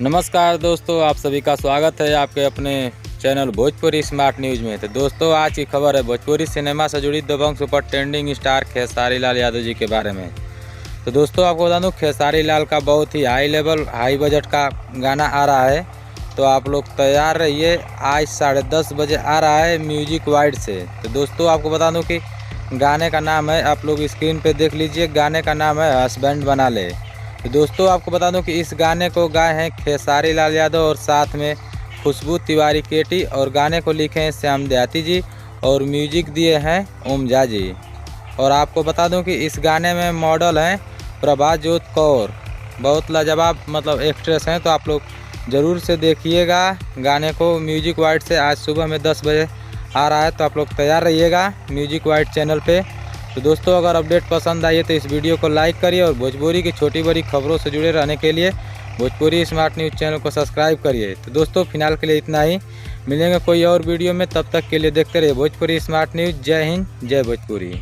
नमस्कार दोस्तों, आप सभी का स्वागत है आपके अपने चैनल भोजपुरी स्मार्ट न्यूज़ में। तो दोस्तों, आज की खबर है भोजपुरी सिनेमा से जुड़ी दबंग super trending star Khesari Lal Yadav ji के बारे में। तो दोस्तों, आपको बता दूं खेसारी लाल का बहुत ही हाई बजट का गाना आ रहा है, तो आप लोग तैयार रहिए। आज 10:30 बजे आ रहा है म्यूजिक वाइड से। तो दोस्तों, आपको बता दूँ कि गाने का नाम है, आप लोग स्क्रीन पर देख लीजिए, गाने का नाम है हस्बैंड बना ले। तो दोस्तों, आपको बता दूं कि इस गाने को गाए हैं खेसारी लाल यादव और साथ में खुशबू तिवारी केटी, और गाने को लिखे हैं श्याम देहाती जी और म्यूजिक दिए हैं ओमजा जी। और आपको बता दूं कि इस गाने में मॉडल हैं प्रभाजोत कौर, बहुत लाजवाब एक्ट्रेस हैं। तो आप लोग ज़रूर से देखिएगा गाने को। म्यूजिक वाइड से आज सुबह में 10 बजे आ रहा है, तो आप लोग तैयार रहिएगा म्यूजिक वाइड चैनल पे। तो दोस्तों, अगर अपडेट पसंद आई है तो इस वीडियो को लाइक करिए और भोजपुरी की छोटी बड़ी खबरों से जुड़े रहने के लिए भोजपुरी स्मार्ट न्यूज़ चैनल को सब्सक्राइब करिए। तो दोस्तों, फिलहाल के लिए इतना ही, मिलेंगे कोई और वीडियो में, तब तक के लिए देखते रहिए भोजपुरी स्मार्ट न्यूज़। जय हिंद, जय भोजपुरी।